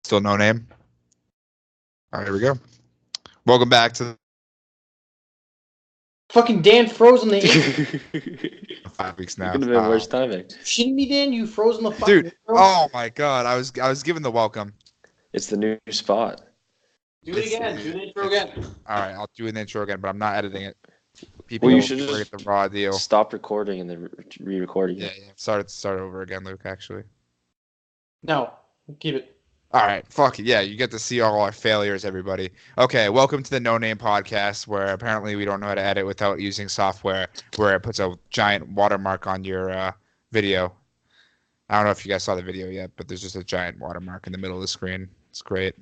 Still no name. All right, here we go. Welcome back to Fucking Dan froze on the intro. 5 weeks now. It could have been worse timing. Shitting me, Dan? You froze on the fucking Dude, intro? oh my god, I was given the welcome. It's the new spot. Do it again. Do the intro again. All right, I'll do an intro again, but I'm not editing it. People Well, you will should get just the raw deal. Stop recording and then re-record again. Yeah. Start over again, Luke, actually. No, keep it. All right, fuck it. Yeah, you get to see all our failures, everybody. Okay, welcome to the No Name Podcast, where apparently we don't know how to edit without using software where it puts a giant watermark on your video. I don't know if you guys saw the video yet, but there's just a giant watermark in the middle of the screen. It's great.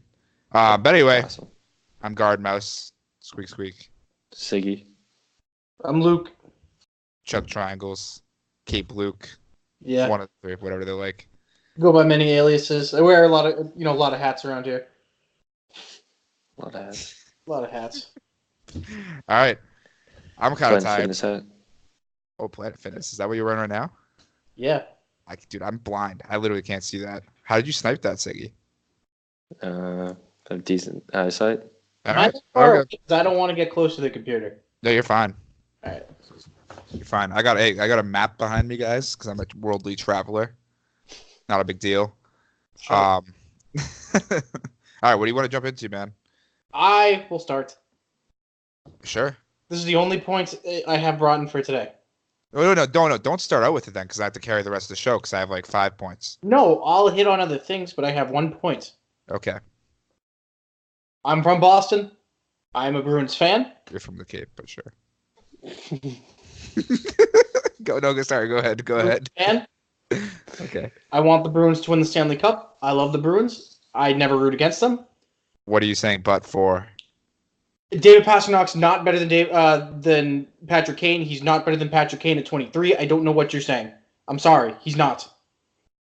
But anyway, Awesome. I'm Guard Mouse. Squeak Squeak. Siggy. I'm Luke. Chuck Triangles. Cape Luke. Yeah. One of the three, whatever they like. Go by many aliases. I wear a lot of hats around here. A lot of hats. A lot of hats. All right. I'm kind of Planet tired. Fitness hat. Oh, Planet Fitness. Is that what you're wearing right now? Yeah. Dude, I'm blind. I literally can't see that. How did you snipe that, Siggy? A decent eyesight. All Mine right. are Okay. because I don't want to get close to the computer. No, you're fine. All right. You're fine. I got a map behind me, guys, because I'm a worldly traveler. Not a big deal. Sure. All right. What do you want to jump into, man? I will start. Sure. This is the only point I have brought in for today. No. Don't start out with it then, because I have to carry the rest of the show, because I have like 5 points. No, I'll hit on other things, but I have 1 point. Okay. I'm from Boston. I'm a Bruins fan. You're from the Cape, but sure. Sorry. Go ahead. And Okay. I want the Bruins to win the Stanley Cup. I love the Bruins. I never root against them. What are you saying? But for David Pasternak's not better than Patrick Kane. He's not better than Patrick Kane at 23. I don't know what you're saying. I'm sorry. He's not.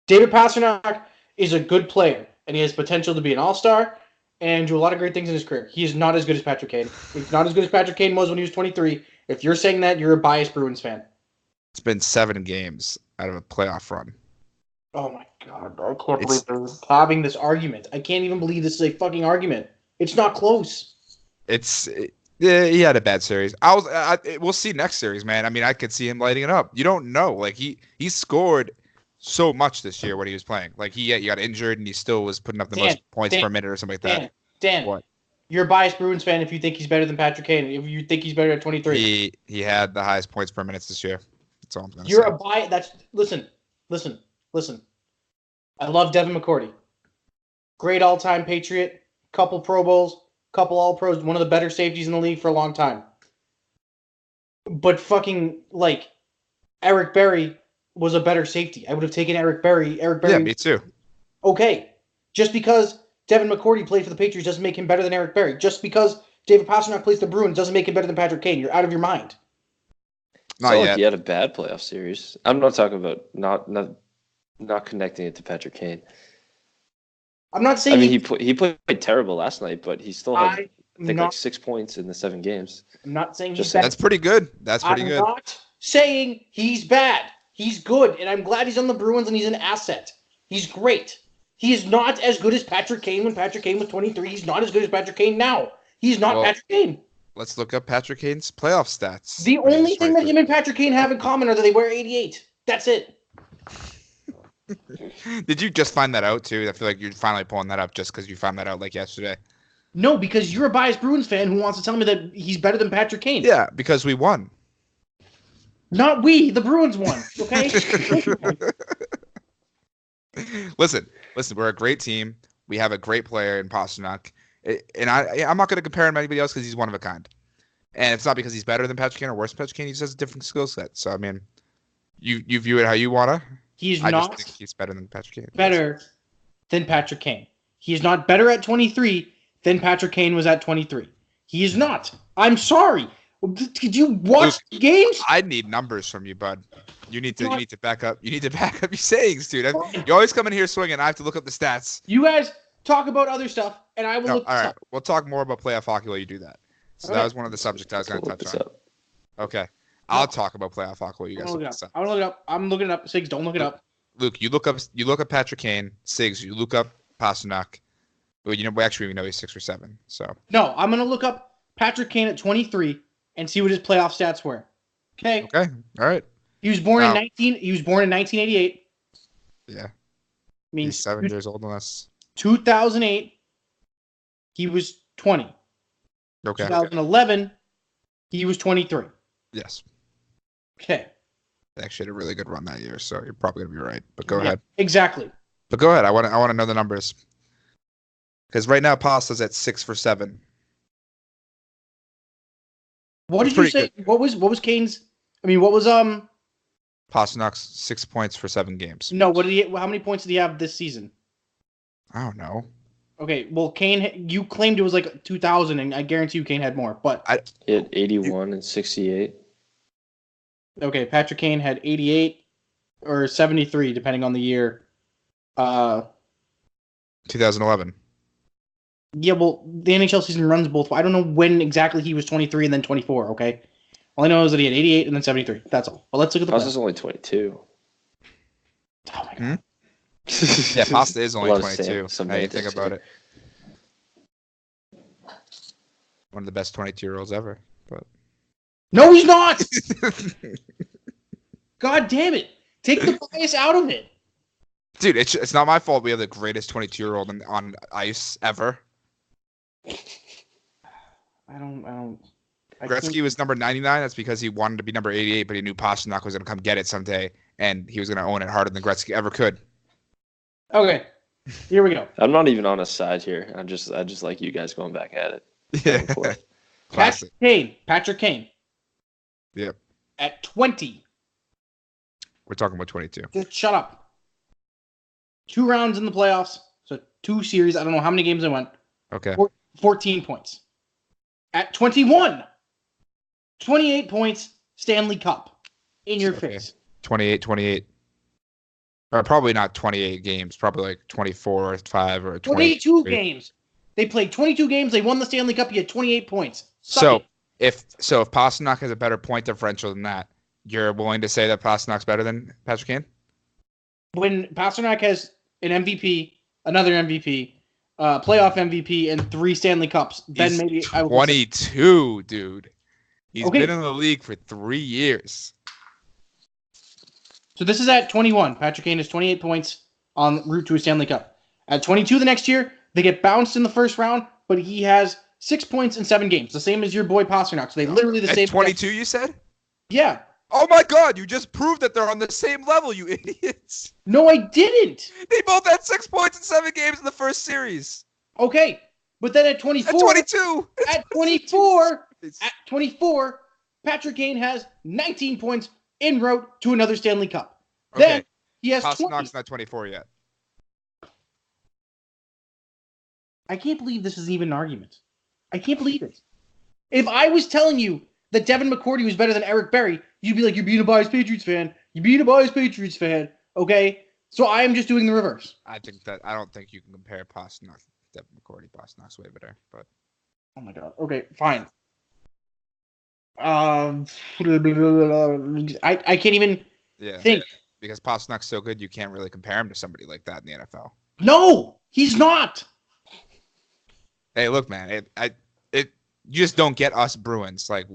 David Pastrnak is a good player, and he has potential to be an all-star and do a lot of great things in his career. He is not as good as Patrick Kane. He's not as good as Patrick Kane was when he was 23. If you're saying that, you're a biased Bruins fan. it's been 7 games out of a playoff run. Oh my god, I can't believe they're having this argument. I can't even believe this is a fucking argument. It's not close. Yeah, he had a bad series. We'll see next series, man. I mean, I could see him lighting it up. You don't know. Like he scored so much this year when he was playing. Like he got injured and he still was putting up the most points per minute or something like that. Dan, What? You're a biased Bruins fan if you think he's better than Patrick Kane. If you think he's better at 23. He had the highest points per minute this year. That's all I'm gonna You're say. a bias. Listen. I love Devin McCourty. Great all-time Patriot. Couple Pro Bowls. Couple All-Pros. One of the better safeties in the league for a long time. But fucking, like, Eric Berry was a better safety. I would have taken Eric Berry. Yeah, me too. Okay. Just because Devin McCourty played for the Patriots doesn't make him better than Eric Berry. Just because David Pastrnak plays the Bruins doesn't make him better than Patrick Kane. You're out of your mind. Not It's yet. like he had a bad playoff series. I'm not talking about not connecting it to Patrick Kane. I'm not saying I mean, he played terrible last night, but he still had I think not, like 6 points in the 7 games. I'm not saying Just he's saying. bad. That's pretty good. That's pretty I'm good. not saying he's bad. He's good, and I'm glad he's on the Bruins and he's an asset. He's great. He is not as good as Patrick Kane when Patrick Kane was 23. He's not as good as Patrick Kane now. He's not Patrick Kane. Let's look up Patrick Kane's playoff stats. The only thing that him and Patrick Kane have in common are that they wear 88. That's it. Did you just find that out too? I feel like you're finally pulling that up just because you found that out like yesterday. No, because you're a biased Bruins fan who wants to tell me that he's better than Patrick Kane. Yeah, because we won. Not we. The Bruins won. Okay? Listen, we're a great team. We have a great player in Pastrnak. And I'm not going to compare him to anybody else because he's one of a kind. And it's not because he's better than Patrick Kane or worse than Patrick Kane. He just has a different skill set. So, I mean, you view it how you want to. I just think he's better than Patrick Kane. Better than Patrick Kane. He is not better at 23 than Patrick Kane was at 23. He is not. I'm sorry. Did you watch games? I need numbers from you, bud. You need to back up. You need to back up your sayings, dude. You always come in here swinging. I have to look up the stats. You guys talk about other stuff, and I will look all this right. up. We'll talk more about playoff hockey while you do that. So that was one of the subjects I was going to touch on. Okay. I'll talk about playoff hockey while you guys look this up. I want to look it up. I'm looking it up. Siggs, don't look it up. Luke, you look up Patrick Kane. Siggs, you look up Pastrnak. Well, actually we know he's 6 for 7. So No, I'm gonna look up Patrick Kane at 23 and see what his playoff stats were. Okay. okay, all right. He was born in Now- 1988. Yeah, Means he's 7 years older than us. 2008. He was 20. Okay. 2011. He was 23. Yes, Okay. they actually had a really good run that year, so you're probably gonna be right. But go Yeah, ahead. Exactly. But go ahead. I want to know the numbers. Because right now Pasta's at 6 for 7. What That's did you pretty say? What was Kane's? I mean, what was Pasternak's 6 points for 7 games. No, what did he? How many points did he have this season? I don't know. Okay, well, Kane, you claimed it was like 2,000, and I guarantee you Kane had more. But He had 81 and 68. okay, Patrick Kane had 88 or 73, depending on the year. 2011. Yeah, well, the NHL season runs both. I don't know when exactly he was 23 and then 24. Okay, all I know is that he had 88 and then 73. That's all. But let's look at the. Pasta's only 22. Oh my god. Yeah, Pasta is only A lot of 22. Now you think semantics about here. it. One of the best 22-year-olds ever. But No, he's not. God damn it! Take the bias out of it. dude, it's not my fault we have the greatest 22-year-old on ice ever. I can't- Gretzky was number 99. That's because he wanted to be number 88, but he knew Pastrnak was going to come get it someday, and he was going to own it harder than Gretzky ever could. Okay, here we go. I'm not even on a side here. I just like you guys going back at it. Yeah. Classic. Patrick Kane. Yep. At 20. We're talking about 22. Just shut up. 2 rounds in the playoffs, so 2 series. I don't know how many games I went. Okay. 14 points. At 21, 28 points, Stanley Cup. In your Okay. face. 28. Or probably not 28 games. Probably like 24 or 5 or 22 games. They played 22 games. They won the Stanley Cup. You had 28 points. So if Pastrnak has a better point differential than that, you're willing to say that Pasternak's better than Patrick Kane? When Pastrnak has an MVP, another MVP, playoff MVP, and 3 Stanley Cups, then He's maybe I will 22, dude. He's Okay. been in the league for 3 years. So this is at 21. Patrick Kane has 28 points en route to a Stanley Cup. At 22 the next year, they get bounced in the first round, but he has 6 points in 7 games, the same as your boy Pastrnak. So they literally the At same. 22, you said? Yeah. Oh my God! You just proved that they're on the same level, you idiots. No, I didn't. They both had 6 points in 7 games in the first series. Okay, but then at 24, At 22. at 24, Patrick Kane has 19 points en route to another Stanley Cup. Okay. Then he has 20. Pasternak's not 24 yet. I can't believe this is even an argument. I can't believe it. If I was telling you that Devin McCourty was better than Eric Berry, you'd be like, you're being a biased Patriots fan. You're being a biased Patriots fan. Okay? So I am just doing the reverse. I don't think you can compare Pastrnak to Devin McCourty. Pasternak's way better, but Oh my god. Okay, fine. I can't even yeah. think. Because Pasternak's so good, you can't really compare him to somebody like that in the NFL. No, he's not. Hey, look, man, you just don't get us Bruins. Like,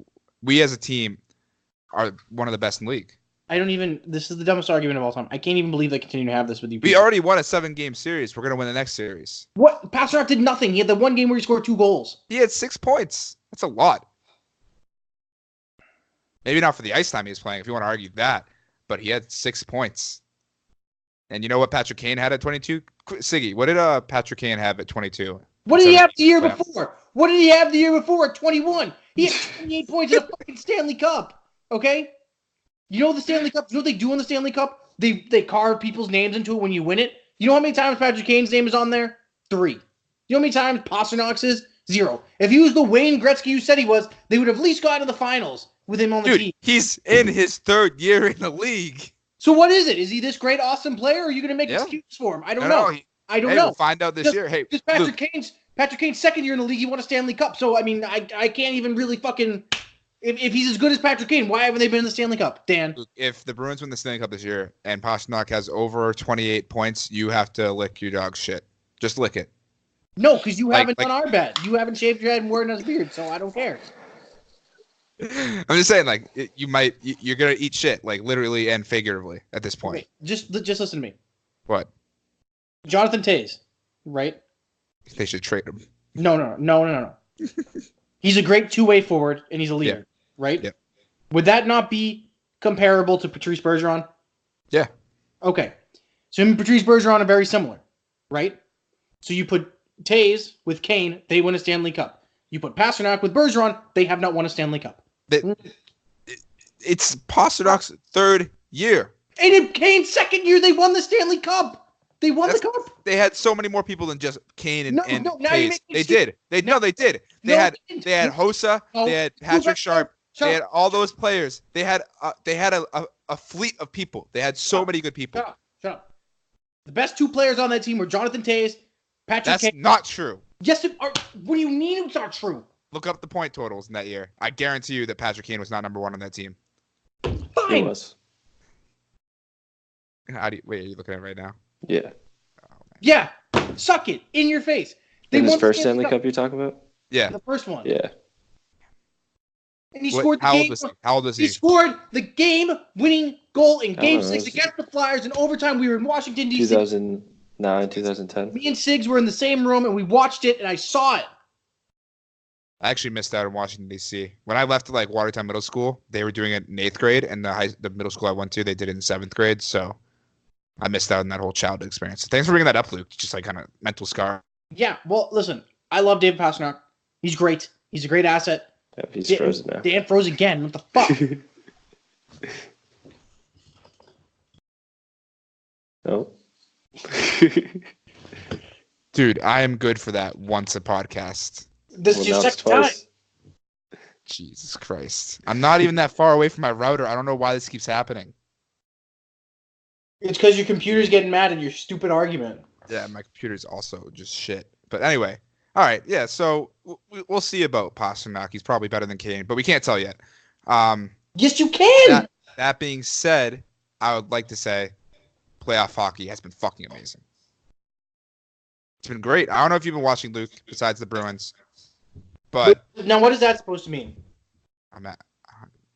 we as a team are one of the best in the league. This is the dumbest argument of all time. I can't even believe they continue to have this with you. We people. already won a 7-game series. We're going to win the next series. What? Pastrnak did nothing. He had the one game where he scored 2 goals. He had 6 points. That's a lot. Maybe not for the ice time he was playing, if you want to argue that, but he had 6 points. And you know what Patrick Kane had at 22? Siggy, what did Patrick Kane have at 22? What did he have the year playoffs. before? What did he have the year before at 21? He had 28 points in a fucking Stanley Cup. Okay? You know the Stanley Cup? You know what they do in the Stanley Cup? They carve people's names into it when you win it. You know how many times Patrick Kane's name is on there? 3. You know how many times Pasternak's is? 0. If he was the Wayne Gretzky you said he was, they would have at least gotten to the finals with him on the team. Dude, he's in his 3rd year in the league. So what is it? Is he this great, awesome player, or are you going to make Yeah. excuses for him? I don't know. I don't Hey, know. we'll find out this year. Hey, Because Luke, Patrick Kane's 2nd year in the league, he won a Stanley Cup. So I mean, I can't even really fucking. If he's as good as Patrick Kane, why haven't they been in the Stanley Cup, Dan? Luke, if the Bruins win the Stanley Cup this year and Pastrnak has over 28 points, you have to lick your dog's shit. Just lick it. No, because you haven't like done our bet. You haven't shaved your head and worn a beard, so I don't care. I'm just saying, like, you're gonna eat shit, like literally and figuratively at this point. Okay, just listen to me. What? Jonathan Taze, right? They should trade him. No. He's a great two-way forward, and he's a leader, right? Yeah. Would that not be comparable to Patrice Bergeron? Yeah. Okay. So him and Patrice Bergeron are very similar, right? So you put Taze with Kane, they win a Stanley Cup. You put Pastrnak with Bergeron, they have not won a Stanley Cup. It's Pasternak's third year. And in Kane's second year, they won the Stanley Cup. They won the cup. They had so many more people than just Kane and Taze. They did. They did. They had Hossa. They had Patrick Sharp. They had all those players. They had a fleet of people. They had so many good people. Shut up. The best two players on that team were Jonathan Taze, Patrick Kane. That's not true. Yes, what do you mean it's not true? Look up the point totals in that year. I guarantee you that Patrick Kane was not number one on that team. Fine. He was. Wait, are you looking at it right now? Yeah. Oh, yeah. Suck it. In your face. In his first Stanley Cup you're talking about? Yeah. The first one. Yeah. And he scored the how game. old was he? How old was he? He scored the game-winning goal in Game 6 against the Flyers in overtime. We were in Washington, D.C. 2009, 2010. Me and Siggs were in the same room, and we watched it, and I saw it. I actually missed out in Washington, D.C. When I left like Watertown Middle School, they were doing it in 8th grade, and the middle school I went to, they did it in 7th grade, so I missed out on that whole childhood experience. So thanks for bringing that up, Luke. Just like kind of mental scar. Yeah, well, listen, I love David Pastrnak. He's great. He's a great asset. Yeah, he's frozen now. Dan froze again. What the fuck? No. Dude, I am good for that once a podcast. This is your second time. Jesus Christ. I'm not even that far away from my router. I don't know why this keeps happening. It's because your computer's getting mad at your stupid argument. Yeah, my computer's also just shit. But anyway, all right, yeah, so we'll see about Pastrnak. He's probably better than Kane, but we can't tell yet. Yes, you can! That being said, I would like to say playoff hockey has been fucking amazing. It's been great. I don't know if you've been watching, Luke, besides the Bruins. But now, what is that supposed to mean? I'm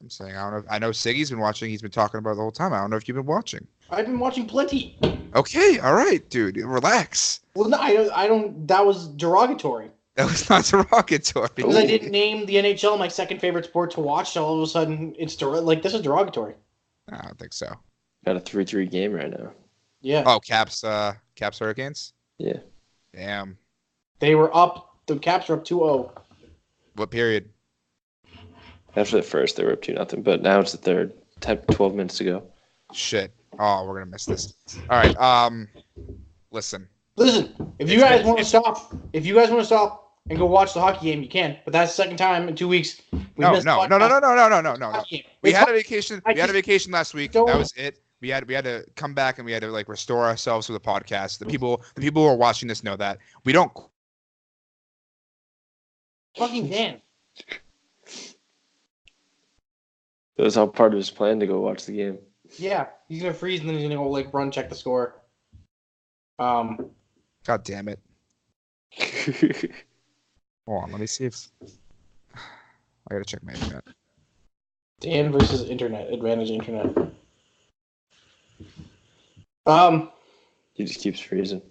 saying I don't know. I know Siggy's been watching. He's been talking about it the whole time. I don't know if you've been watching. I've been watching plenty. Okay, all right, dude. Relax. Well, no, I don't. That was derogatory. That was not derogatory. Because I didn't name the NHL my second favorite sport to watch, so all of a sudden it's this is derogatory. I don't think so. Got a 3-3 game right now. Yeah. Oh, Caps Hurricanes? Yeah. Damn. They were up. The Caps were up 2-0. What period? After the first, they were up 2-0, but now it's the third. 12 minutes to go. Shit. Oh, we're gonna miss this. All right. Listen. If you guys want to stop and go watch the hockey game, you can. But that's the second time in 2 weeks. No. We had a vacation. We had a vacation last week. That was it. We had to come back and we had to like restore ourselves with a podcast. The people who are watching this know that we don't. Fucking Dan. It was all part of his plan to go watch the game. Yeah, he's gonna freeze and then he's gonna go like run check the score. God damn it. Hold on, let me see if I gotta check my internet. Dan versus internet, advantage internet. He just keeps freezing.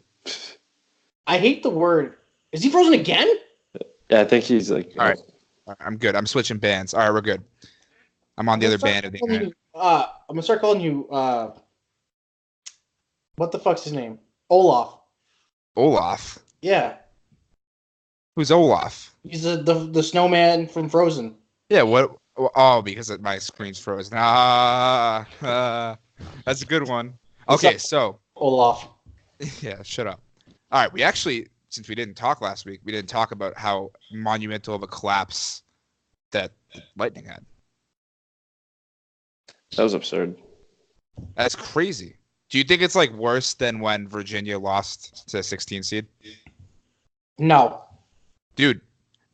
I hate the word. Is he frozen again? Yeah, I think he's like. All right, I'm good. I'm switching bands. All right, we're good. I'm on the other band of the internet. I'm gonna start calling you. What the fuck's his name? Olaf. Olaf. Yeah. Who's Olaf? He's the snowman from Frozen. Yeah. What? Oh, because my screen's frozen. That's a good one. Okay, so Olaf. Yeah, shut up. All right, we actually, since we didn't talk last week, we didn't talk about how monumental of a collapse that the Lightning had. That was absurd. That's crazy. Do you think it's like worse than when Virginia lost to 16 seed? No. Dude,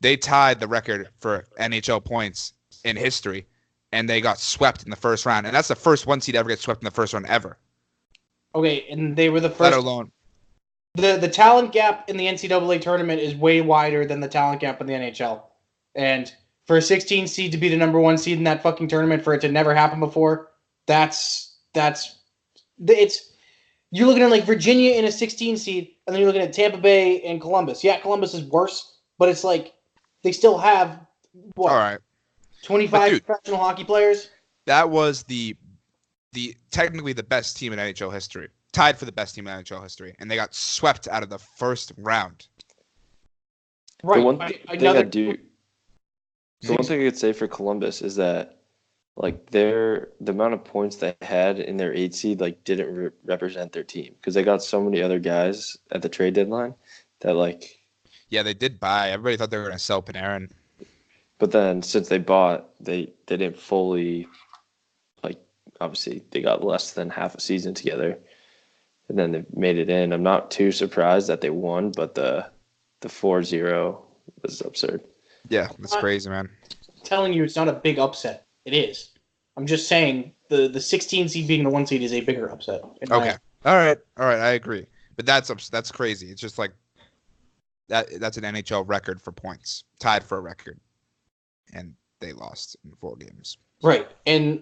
they tied the record for NHL points in history, and they got swept in the first round. And that's the first one seed ever get swept in the first round ever. Okay, and they were the first. Let alone. The talent gap in the NCAA tournament is way wider than the talent gap in the NHL. And for a 16 seed to be the number 1 seed in that fucking tournament, for it to never happen before, it's you're looking at like Virginia in a 16 seed, and then you're looking at Tampa Bay and Columbus. Yeah, Columbus is worse, but it's like they still have what? All right. 25 professional hockey players. That was the technically the best team in NHL history, tied for the best team in NHL history, and they got swept out of the first round. Right. The one thing I could say for Columbus is that like the amount of points they had in their 8 seed like didn't represent their team because they got so many other guys at the trade deadline that like. Yeah, they did buy. Everybody thought they were going to sell Panarin. But then since they bought, they didn't fully, like, obviously they got less than half a season together. And then they made it in. I'm not too surprised that they won, but the 4-0 was absurd. Yeah, that's crazy, man. I'm telling you, it's not a big upset. It is. I'm just saying the 16 seed being the 1 seed is a bigger upset. Okay. All right. I agree. But that's crazy. It's just like that's an NHL record for points, tied for a record. And they lost in 4 games. Right. And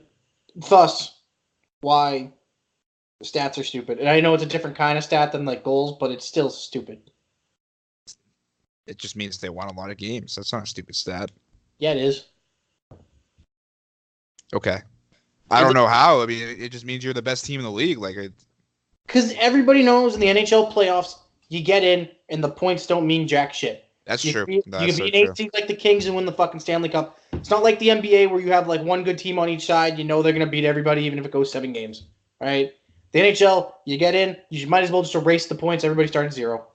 thus, why the stats are stupid. And I know it's a different kind of stat than like goals, but it's still stupid. It just means they won a lot of games. That's not a stupid stat. Yeah, it is. Okay. I don't know how. I mean, it just means you're the best team in the league. Like, because everybody knows in the NHL playoffs, you get in, and the points don't mean jack shit. That's true. You can be an 8 seed like the Kings and win the fucking Stanley Cup. It's not like the NBA where you have like one good team on each side. You know they're going to beat everybody even if it goes 7 games. All right? The NHL, you get in, you might as well just erase the points. Everybody starts at 0.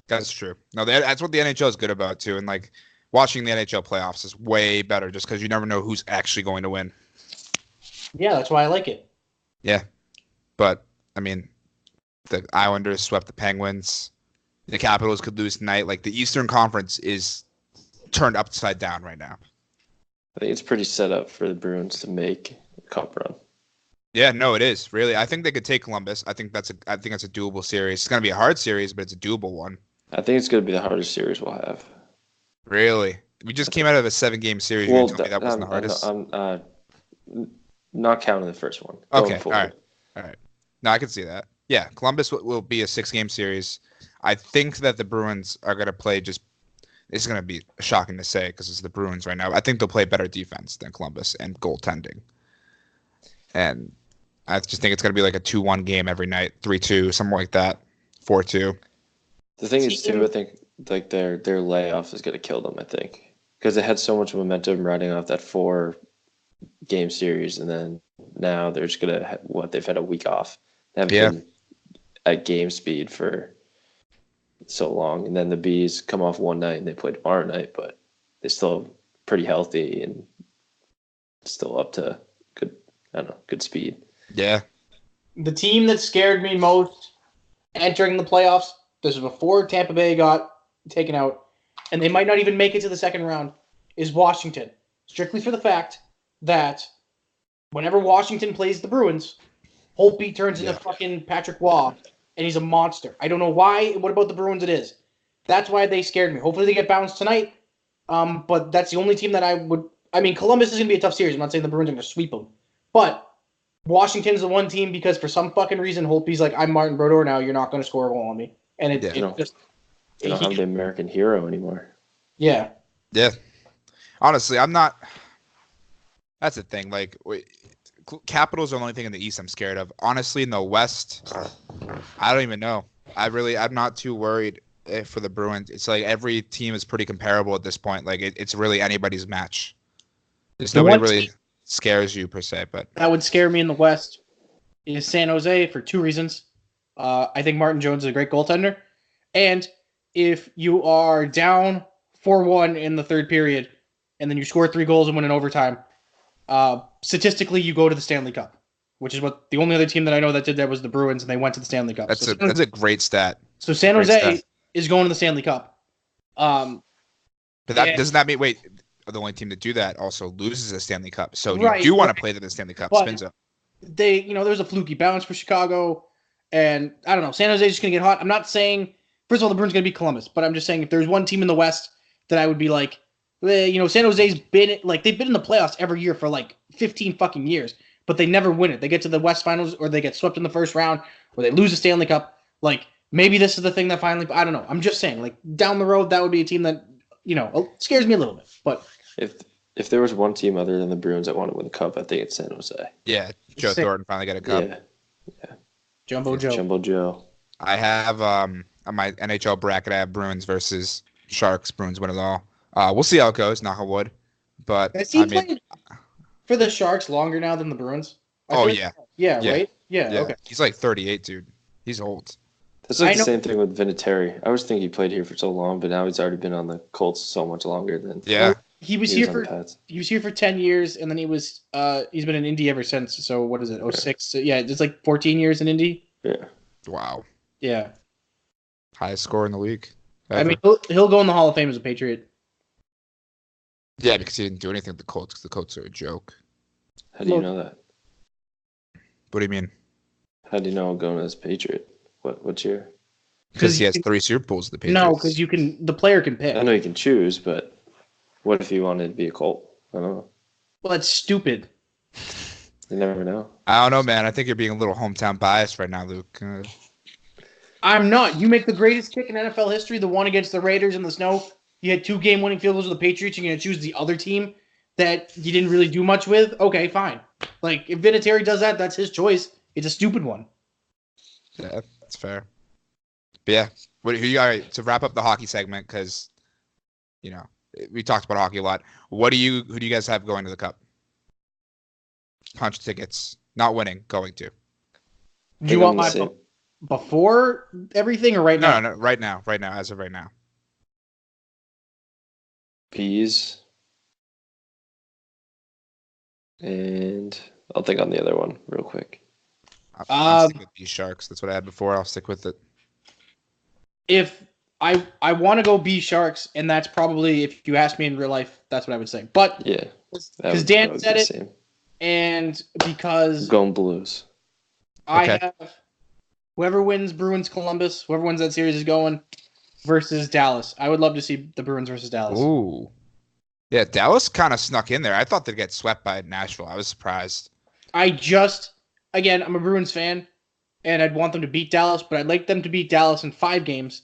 That's true. No, that's what the NHL is good about too. And like watching the NHL playoffs is way better just because you never know who's actually going to win. Yeah, that's why I like it. Yeah. But, I mean, the Islanders swept the Penguins. The Capitals could lose tonight. Like, the Eastern Conference is turned upside down right now. I think it's pretty set up for the Bruins to make a cup run. Yeah, no, it is. Really. I think they could take Columbus. I think that's a doable series. It's going to be a hard series, but it's a doable one. I think it's going to be the hardest series we'll have. Really? We just came out of a 7-game series. Well, you told me that wasn't the hardest. I'm not counting the first one. Okay, all right. No, I can see that. Yeah, Columbus will be a 6-game series. I think that the Bruins are going to play just – it's going to be shocking to say because it's the Bruins right now. I think they'll play better defense than Columbus and goaltending. And I just think it's going to be like a 2-1 game every night, 3-2, something like that, 4-2. The thing is, too, I think like their layoff is going to kill them, I think. Because they had so much momentum riding off that 4-game series, and then now they're just going to – they've had a week off. They haven't been at game speed for – so long, and then the Bees come off one night and they play tomorrow night, but they're still pretty healthy and still up to good speed. Yeah. The team that scared me most entering the playoffs, this was before Tampa Bay got taken out, and they might not even make it to the second round, is Washington. Strictly for the fact that whenever Washington plays the Bruins, Holtby turns into fucking Patrick Waugh, and he's a monster. I don't know why. What about the Bruins it is? That's why they scared me. Hopefully they get bounced tonight. But that's the only team that I would... I mean, Columbus is going to be a tough series. I'm not saying the Bruins are going to sweep them. But Washington's the one team because for some fucking reason, Holtby's like, I'm Martin Brodeur now. You're not going to score a goal on me. And it just... You don't have the American hero anymore. Yeah. Yeah. Honestly, I'm not... That's the thing. Like... Capitals are the only thing in the East I'm scared of. Honestly, in the West, I don't even know. I'm not too worried for the Bruins. It's like every team is pretty comparable at this point. Like it's really anybody's match. There's nobody really scares you per se. But that would scare me in the West is San Jose for 2 reasons. I think Martin Jones is a great goaltender, and if you are down 4-1 in the third period, and then you score 3 goals and win in overtime. Statistically, you go to the Stanley Cup, which is what the only other team that I know that did that was the Bruins, and they went to the Stanley Cup. That's a great stat. So San Jose is going to the Stanley Cup. But doesn't that mean the only team to do that also loses a Stanley Cup? So you do want to play to the Stanley Cup, Spinzo. There was a fluky bounce for Chicago, and I don't know. San Jose is just going to get hot. I'm not saying first of all, the Bruins going to beat Columbus. But I'm just saying, if there's one team in the West that I would be like, San Jose's been like they've been in the playoffs every year for like 15 fucking years, but they never win it. They get to the West Finals, or they get swept in the first round, or they lose the Stanley Cup. Like maybe this is the thing that finally. I don't know. I'm just saying, like down the road, that would be a team that scares me a little bit. But if there was one team other than the Bruins that wanted to win the cup, I think it's San Jose. Yeah, Joe Thornton finally got a cup. Yeah. Jumbo Joe. Jumbo Joe. I have on my NHL bracket, I have Bruins versus Sharks. Bruins win it all. We'll see how it goes. Knock on wood. But Has he played for the Sharks longer now than the Bruins? Yeah. Yeah, Yeah. right? Yeah, okay. He's like 38, dude. He's old. That's like the same thing with Vinatieri. I was thinking he played here for so long, but now he's already been on the Colts so much longer than He was here for 10 years, and then he's been in Indy ever since. So what is it? 06? So, yeah, it's like 14 years in Indy. Yeah. Wow. Yeah. Highest score in the league. Ever. I mean, he'll go in the Hall of Fame as a Patriot. Yeah, because he didn't do anything with the Colts, because the Colts are a joke. How do you know that? What do you mean? How do you know going as Patriot? What year? Because he has 3 Super Bowls with the Patriots. No, because the player can pick. I know you can choose, but what if he wanted to be a Colt? I don't know. Well, that's stupid. You never know. I don't know, man. I think you're being a little hometown biased right now, Luke. I'm not. You make the greatest kick in NFL history, the one against the Raiders in the snow. You had 2 game-winning field goals with the Patriots. You're going to choose the other team that you didn't really do much with? Okay, fine. Like, if Vinatieri does that, that's his choice. It's a stupid one. Yeah, that's fair. But yeah, who you got to wrap up the hockey segment? Because we talked about hockey a lot. Who do you guys have going to the Cup? Punch tickets, not winning, going to. Do you want my before everything or right now? No, right now, as of right now. Bees. And I'll think on the other one real quick. I'm sticking with Bees Sharks. That's what I had before. I'll stick with it. If I want to go Bees Sharks, and that's probably, if you ask me in real life, that's what I would say. But yeah, because Dan said it, and because going Blues. I have whoever wins Bruins Columbus, whoever wins that series is going versus Dallas. I would love to see the Bruins versus Dallas. Ooh. Yeah, Dallas kind of snuck in there. I thought they'd get swept by Nashville. I was surprised. Again, I'm a Bruins fan, and I'd want them to beat Dallas, but I'd like them to beat Dallas in 5 games.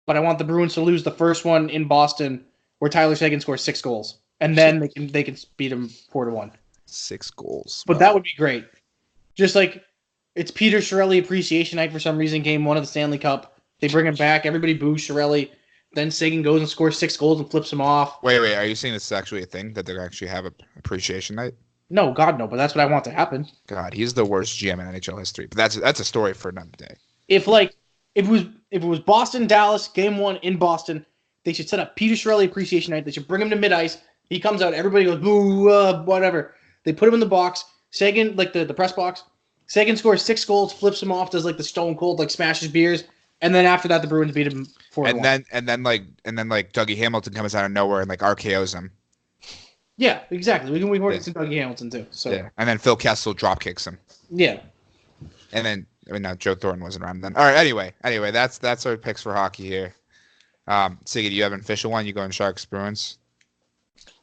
But I want the Bruins to lose the first one in Boston, where Tyler Seguin scores 6 goals, and then they can beat him 4-1. 6 goals. But that would be great. Just like it's Peter Chiarelli Appreciation Night for some reason, Game 1 of the Stanley Cup. They bring him back. Everybody boos Chiarelli. Then Seguin goes and scores 6 goals and flips him off. Wait. Are you saying this is actually a thing, that they actually have an appreciation night? No, God, no. But that's what I want to happen. God, he's the worst GM in NHL history. But that's a story for another day. If it was Boston, Dallas, Game 1 in Boston, they should set up Peter Chiarelli Appreciation Night. They should bring him to mid-ice. He comes out. Everybody goes, boo, whatever. They put him in the box. Seguin, like the press box. Seguin scores 6 goals, flips him off, does like the Stone Cold, like smashes beers. And then after that, the Bruins beat him 4-1. And then Dougie Hamilton comes out of nowhere and like RKO's him. Yeah, exactly. We can work some Dougie Hamilton too. So yeah, and then Phil Kessel drop kicks him. Yeah. And then Joe Thornton wasn't around then. All right. Anyway, that's our picks for hockey here. Siggy, do you have an official one? You going Sharks Bruins?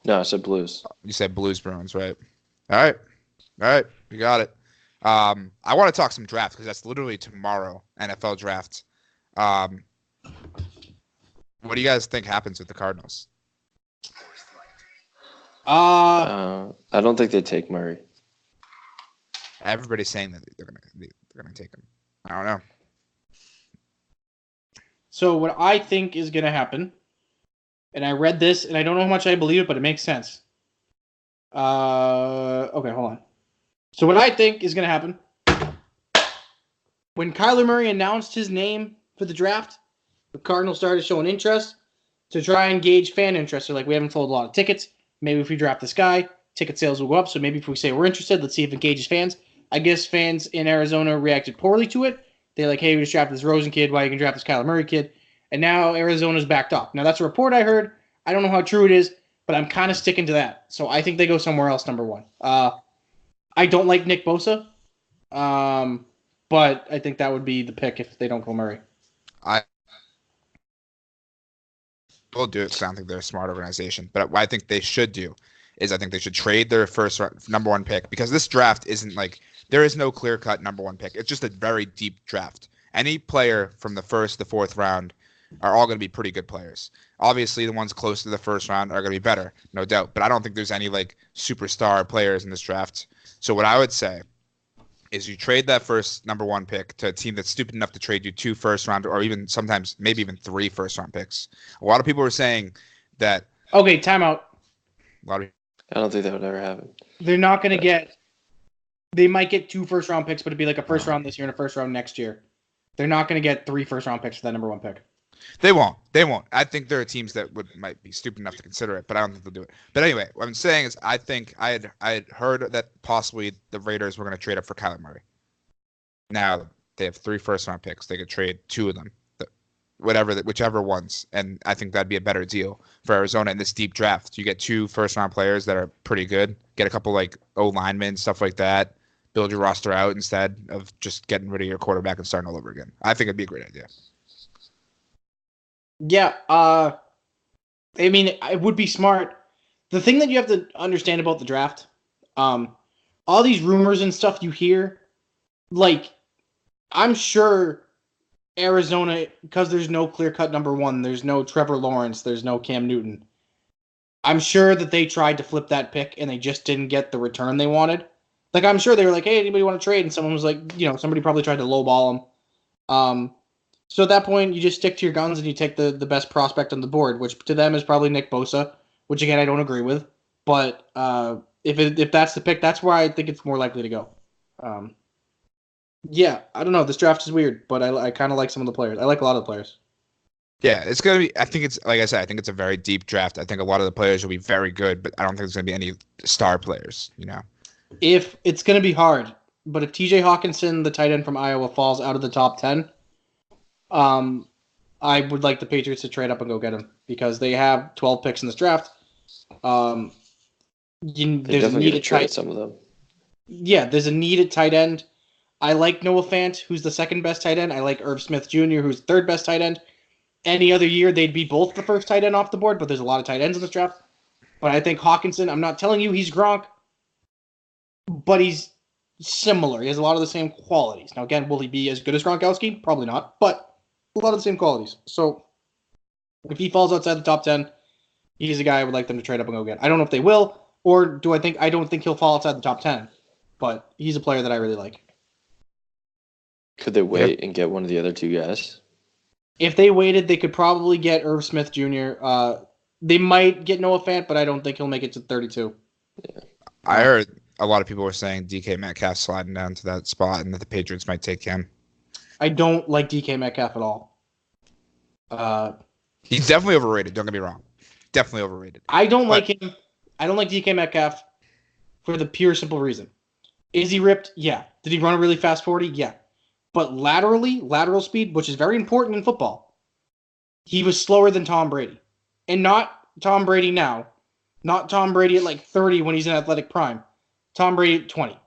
No, I said Blues. You said Blues Bruins, right? All right. You got it. I want to talk some draft because that's literally tomorrow, NFL draft. What do you guys think happens with the Cardinals? I don't think they take Murray. Everybody's saying that they're gonna take him. I don't know. So what I think is gonna happen, and I read this, and I don't know how much I believe it, but it makes sense. Okay, hold on. So what I think is gonna happen, when Kyler Murray announced his name for the draft, the Cardinals started showing interest to try and gauge fan interest. They're like, we haven't sold a lot of tickets. Maybe if we draft this guy, ticket sales will go up. So maybe if we say we're interested, let's see if it engages fans. I guess fans in Arizona reacted poorly to it. They're like, hey, we just drafted this Rosen kid. Why you can draft this Kyler Murray kid? And now Arizona's backed off. Now, that's a report I heard. I don't know how true it is, but I'm kind of sticking to that. So I think they go somewhere else, number 1. I don't like Nick Bosa, but I think that would be the pick if they don't go Murray. will do it because I don't think they're a smart organization. But what I think they should do is I think they should trade their first number one pick, because this draft isn't like there is no clear cut number one pick. It's just a very deep draft. Any player from the first to fourth round are all going to be pretty good players. Obviously, the ones close to the first round are going to be better, no doubt. But I don't think there's any like superstar players in this draft. So what I would say is you trade that first number one pick to a team that's stupid enough to trade you 2 first round, or even sometimes maybe even 3 first round picks. A lot of people were saying that. Okay, timeout. I don't think that would ever happen. They're not going to get. They might get 2 first round picks, but it'd be like a first round this year and a first round next year. They're not going to get 3 first round picks for that number one pick. They won't. I think there are teams that might be stupid enough to consider it, but I don't think they'll do it. But anyway, what I'm saying is I think I had heard that possibly the Raiders were going to trade up for Kyler Murray. Now they have 3 first round picks. They could trade 2 of them, whichever ones, and I think that'd be a better deal for Arizona in this deep draft. You get 2 first round players that are pretty good. Get a couple like O linemen, stuff like that. Build your roster out instead of just getting rid of your quarterback and starting all over again. I think it'd be a great idea. Yeah, I mean, it would be smart. The thing that you have to understand about the draft, all these rumors and stuff you hear, like, I'm sure Arizona, because there's no clear-cut number one, there's no Trevor Lawrence, there's no Cam Newton, I'm sure that they tried to flip that pick and they just didn't get the return they wanted. Like, I'm sure they were like, hey, anybody want to trade? And someone was like, somebody probably tried to lowball them. So at that point, you just stick to your guns and you take the best prospect on the board, which to them is probably Nick Bosa, which again I don't agree with. But if that's the pick, that's where I think it's more likely to go. Yeah, I don't know. This draft is weird, but I kind of like some of the players. I like a lot of the players. Yeah, it's gonna be. I think it's like I said. I think it's a very deep draft. I think a lot of the players will be very good, but I don't think there's gonna be any star players. If it's gonna be hard, but if T.J. Hawkinson, the tight end from Iowa, falls out of the top 10. I would like the Patriots to trade up and go get him because they have 12 picks in this draft. There's a need to trade some of them. Yeah, there's a need at tight end. I like Noah Fant, who's the second best tight end. I like Irv Smith Jr., who's third best tight end. Any other year, they'd be both the first tight end off the board, but there's a lot of tight ends in this draft. But I think Hawkinson, I'm not telling you he's Gronk, but he's similar. He has a lot of the same qualities. Now, again, will he be as good as Gronkowski? Probably not, but a lot of the same qualities. So if he falls outside the top 10, he's a guy I would like them to trade up and go get. I don't know if they will, or I don't think he'll fall outside the top 10, but he's a player that I really like. Could they wait and get one of the other 2 guys? If they waited, they could probably get Irv Smith Jr. They might get Noah Fant, but I don't think he'll make it to 32. Yeah. I heard a lot of people were saying DK Metcalf sliding down to that spot and that the Patriots might take him. I don't like DK Metcalf at all. He's definitely overrated. Don't get me wrong. Definitely overrated. I don't like him. I don't like DK Metcalf for the pure simple reason. Is he ripped? Yeah. Did he run a really fast 40? Yeah. But lateral speed, which is very important in football, he was slower than Tom Brady. And not Tom Brady now. Not Tom Brady at like 30 when he's in athletic prime. Tom Brady at 20.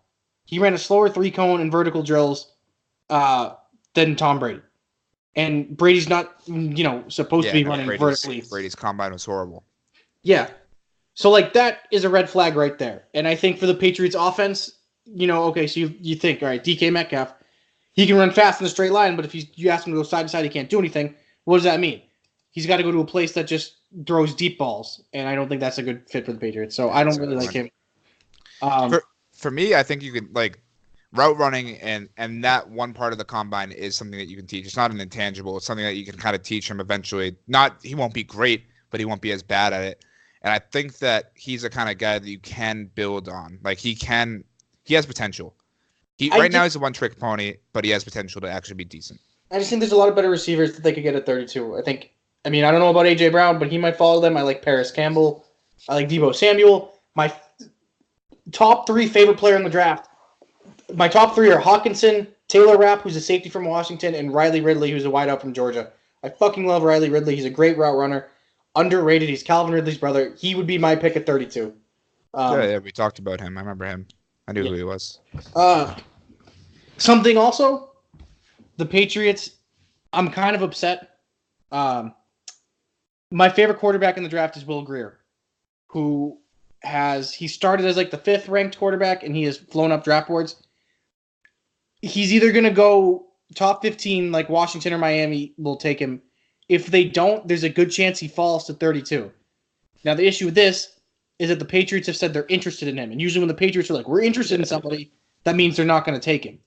He ran a slower 3-cone and vertical drills than Tom Brady. And Brady's not, supposed to be running vertically. Brady's combine was horrible. Yeah. So, that is a red flag right there. And I think for the Patriots offense, okay, so you think, all right, DK Metcalf, he can run fast in a straight line, but if you ask him to go side to side, he can't do anything. What does that mean? He's got to go to a place that just throws deep balls, and I don't think that's a good fit for the Patriots. So I don't really like him. For me, I think you could route running and that one part of the combine is something that you can teach. It's not an intangible. It's something that you can kind of teach him eventually. He won't be great, but he won't be as bad at it. And I think that he's the kind of guy that you can build on. He has potential. Now he's a one-trick pony, but he has potential to actually be decent. I just think there's a lot of better receivers that they could get at 32. I don't know about A.J. Brown, but he might follow them. I like Paris Campbell. I like Deebo Samuel. My top 3 favorite player in the draft. My top 3 are Hawkinson, Taylor Rapp, who's a safety from Washington, and Riley Ridley, who's a wideout from Georgia. I fucking love Riley Ridley. He's a great route runner. Underrated. He's Calvin Ridley's brother. He would be my pick at 32. Yeah, we talked about him. I remember him. I knew who he was. Something also, the Patriots, I'm kind of upset. My favorite quarterback in the draft is Will Grier, who he started as like the 5th ranked quarterback, and he has flown up draft boards. He's either going to go top 15 like Washington or Miami will take him. If they don't, there's a good chance he falls to 32. Now, the issue with this is that the Patriots have said they're interested in him. And usually when the Patriots are like, we're interested in somebody, that means they're not going to take him.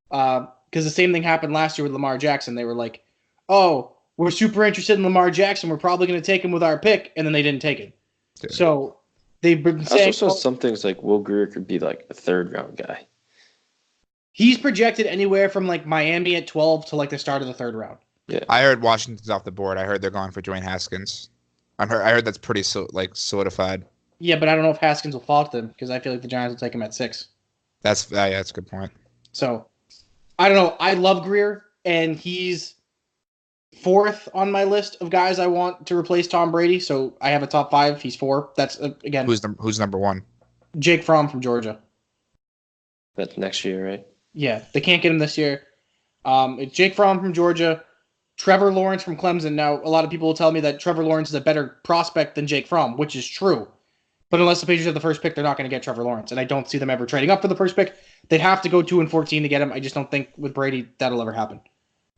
Because the same thing happened last year with Lamar Jackson. They were like, oh, we're super interested in Lamar Jackson. We're probably going to take him with our pick. And then they didn't take him. Yeah. So they've been saying. I also saw some things like Will Grier could be like a 3rd-round guy. He's projected anywhere from like Miami at 12 to like the start of the 3rd round. Yeah, I heard Washington's off the board. I heard they're going for Dwayne Haskins. I heard that's pretty solidified. Yeah, but I don't know if Haskins will fall to them because I feel like the Giants will take him at 6. That's a good point. So I don't know. I love Grier, and he's 4th on my list of guys I want to replace Tom Brady. So I have a top 5. He's 4. That's again. Who's number 1? Jake Fromm from Georgia. That's next year, right? Yeah, they can't get him this year. It's Jake Fromm from Georgia, Trevor Lawrence from Clemson. Now, a lot of people will tell me that Trevor Lawrence is a better prospect than Jake Fromm, which is true. But unless the Patriots have the first pick, they're not going to get Trevor Lawrence. And I don't see them ever trading up for the first pick. They'd have to go 2-14 to get him. I just don't think with Brady that'll ever happen.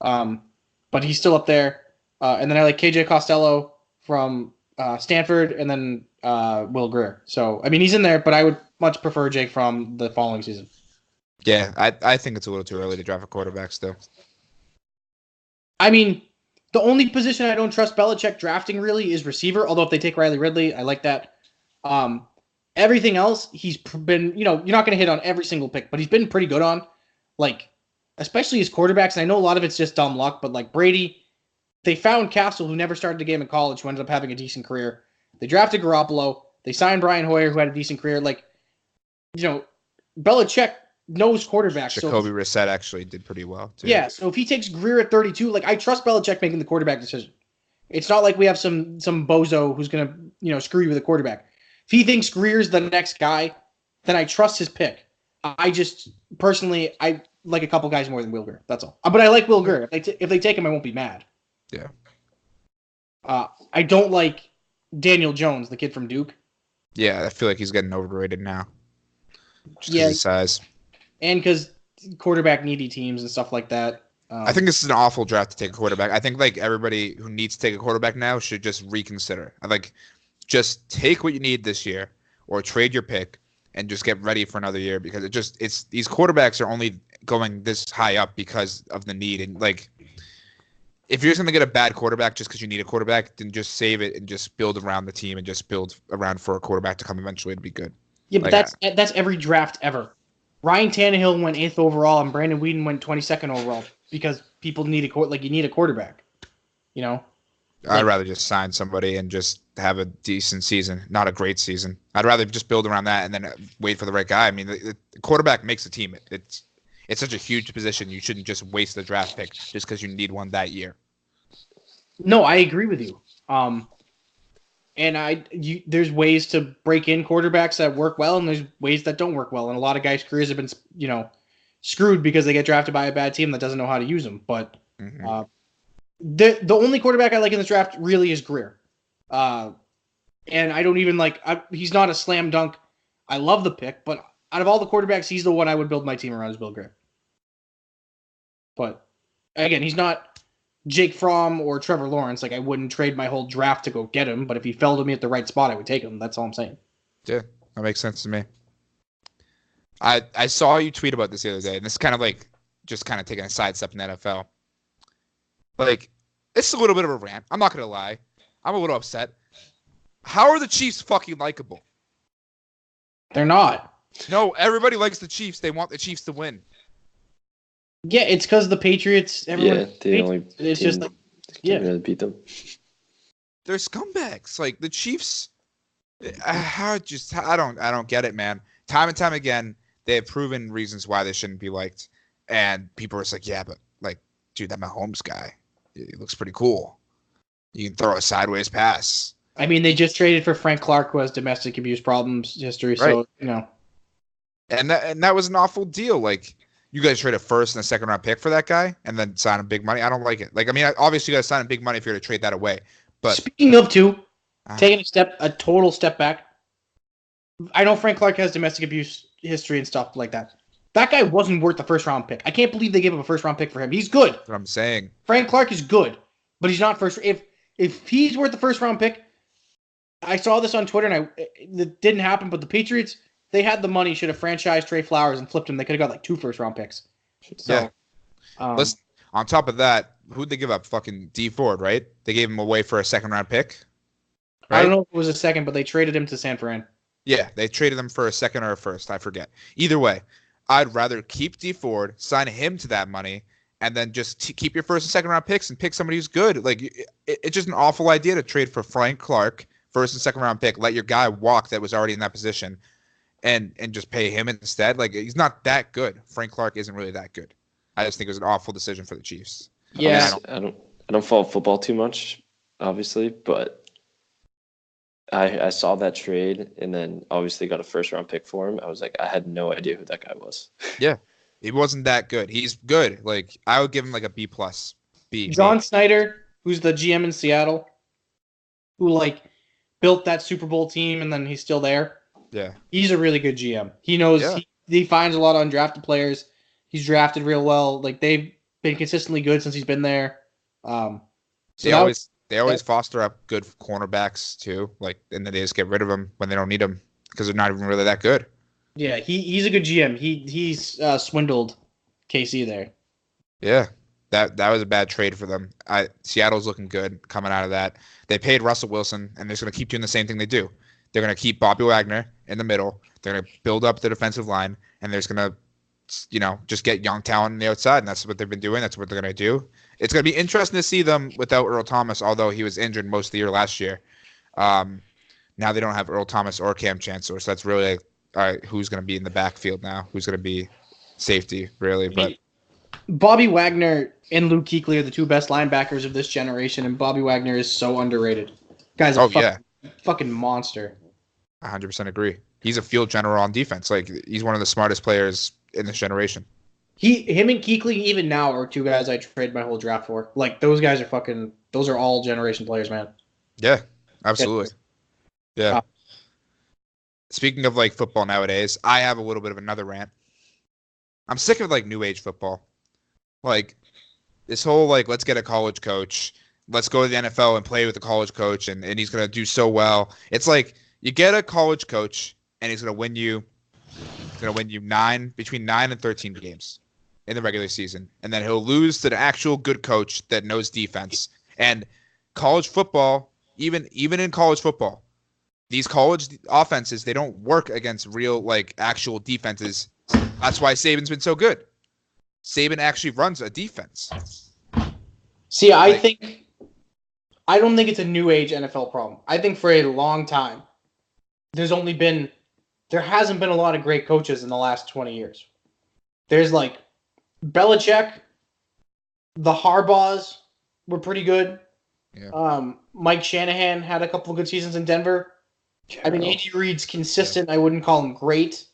But he's still up there. And then I like KJ Costello from Stanford, and then Will Grier. So, I mean, he's in there, but I would much prefer Jake Fromm the following season. Yeah, I think it's a little too early to draft a quarterback still. I mean, the only position I don't trust Belichick drafting really is receiver, although if they take Riley Ridley, I like that. Everything else, he's been, you're not going to hit on every single pick, but he's been pretty good on, like, especially his quarterbacks. And I know a lot of it's just dumb luck, but like Brady, they found Castle, who never started a game in college, who ended up having a decent career. They drafted Garoppolo. They signed Brian Hoyer, who had a decent career. Like, Belichick knows quarterbacks. Jacoby Brissett actually did pretty well, too. Yeah, so if he takes Grier at 32, like, I trust Belichick making the quarterback decision. It's not like we have some bozo who's going to, screw you with a quarterback. If he thinks Grier's the next guy, then I trust his pick. I just, personally, I like a couple guys more than Will Grier. That's all. But I like Will Grier. If they take him, I won't be mad. Yeah. I don't like Daniel Jones, the kid from Duke. Yeah, I feel like he's getting overrated now. Just because of his size. And because quarterback needy teams and stuff like that. I think this is an awful draft to take a quarterback. I think like everybody who needs to take a quarterback now should just reconsider. Just take what you need this year, or trade your pick and just get ready for another year, because it's these quarterbacks are only going this high up because of the need. And like, if you're just going to get a bad quarterback just because you need a quarterback, then just save it and just build around the team and just build around for a quarterback to come eventually to be good. Yeah, but that's every draft ever. Ryan Tannehill went 8th overall and Brandon Weeden went 22nd overall because people need you need a quarterback. I'd rather just sign somebody and just have a decent season, not a great season. I'd rather just build around that and then wait for the right guy. I mean, the quarterback makes a team. It's such a huge position. You shouldn't just waste the draft pick just because you need one that year. No, I agree with you. And there's ways to break in quarterbacks that work well, and there's ways that don't work well. And a lot of guys' careers have been, screwed because they get drafted by a bad team that doesn't know how to use them. But the only quarterback I like in this draft really is Grier. And I don't even he's not a slam dunk. I love the pick, but out of all the quarterbacks, he's the one I would build my team around is Will Grier. But again, he's not Jake Fromm or Trevor Lawrence. I wouldn't trade my whole draft to go get him, but if he fell to me at the right spot, I would take him. That's all I'm saying. Yeah, that makes sense to me. I saw you tweet about this the other day, and this is kind of just kind of taking a sidestep in the NFL. It's a little bit of a rant. I'm not going to lie. I'm a little upset. How are the Chiefs fucking likable? They're not. No, everybody likes the Chiefs. They want the Chiefs to win. Yeah, it's because the Patriots. It's just really beat them. They're scumbags. The Chiefs. I don't get it, man. Time and time again, they have proven reasons why they shouldn't be liked, and people are just like, yeah, but dude, that Mahomes guy, he looks pretty cool. You can throw a sideways pass. I mean, they just traded for Frank Clark, who has domestic abuse problems history. Right. So and that was an awful deal. You guys trade a first and a second round pick for that guy and then sign him big money. I don't like it. Obviously you guys sign him big money if you're going to trade that away. But speaking of taking a total step back. I know Frank Clark has domestic abuse history and stuff like that. That guy wasn't worth the first round pick. I can't believe they gave him a first round pick for him. He's good. that's what I'm saying. Frank Clark is good, but he's not first. If he's worth the first round pick, I saw this on Twitter and it didn't happen. But the Patriots, they had the money, should have franchised Trey Flowers and flipped him. They could have got like 2 first round picks. So, yeah. On top of that, who'd they give up? Fucking D Ford, right? They gave him away for a second round pick. Right? I don't know if it was a second, but they traded him to San Fran. Yeah, they traded him for a second or a first. I forget. Either way, I'd rather keep D Ford, sign him to that money, and then just keep your first and second round picks and pick somebody who's good. Like, it's just an awful idea to trade for Frank Clark, first and second round pick, let your guy walk that was already in that position, and just pay him instead. Like, he's not that good. Frank Clark isn't really that good. I just think it was an awful decision for the Chiefs. Yeah, I don't follow football too much, obviously, but I saw that trade and then obviously got a first round pick for him. I was like, I had no idea who that guy was. Yeah, he wasn't that good. He's good. Like, I would give him like a B plus. John Snyder, who's the GM in Seattle, who like built that Super Bowl team and then he's still there. Yeah, he's a really good GM. He knows he finds a lot of undrafted players. He's drafted real well. Like, they've been consistently good since he's been there. They always foster up good cornerbacks too. Like, and then they just get rid of them when they don't need them because they're not even really that good. Yeah, he's a good GM. He's swindled KC there. Yeah, that was a bad trade for them. Seattle's looking good coming out of that. They paid Russell Wilson, and they're just going to keep doing the same thing they do. They're going to keep Bobby Wagner in the middle. They're going to build up the defensive line, and they're just going to, just get young talent on the outside, and that's what they've been doing. That's what they're going to do. It's going to be interesting to see them without Earl Thomas, although he was injured most of the year last year. Now they don't have Earl Thomas or Cam Chancellor, so that's really all right, who's going to be in the backfield now? Who's going to be safety, really? But Bobby Wagner and Luke Kuechly are the 2 best linebackers of this generation, and Bobby Wagner is so underrated. Guy's a fucking monster. 100% agree. He's a field general on defense. Like, he's one of the smartest players in this generation. Him and Kuechly even now are 2 guys I trade my whole draft for. Like, those guys are those are all generation players, man. Yeah, absolutely. Yeah. Speaking of like football nowadays, I have a little bit of another rant. I'm sick of like new age football. Like, this whole like, let's get a college coach. Let's go to the NFL and play with the college coach and he's going to do so well. It's like, you get a college coach and he's going to win you between 9 and 13 games in the regular season. And then he'll lose to the actual good coach that knows defense. And college football, even in college football, these college offenses, they don't work against real, like, actual defenses. That's why Saban's been so good. Saban actually runs a defense. See, I don't think it's a new age NFL problem. I think for a long time, there hasn't been a lot of great coaches in the last 20 years. There's like Belichick, the Harbaughs were pretty good. Yeah. Mike Shanahan had a couple of good seasons in Denver. Carroll. I mean, Andy Reid's consistent. Yeah. I wouldn't call him great.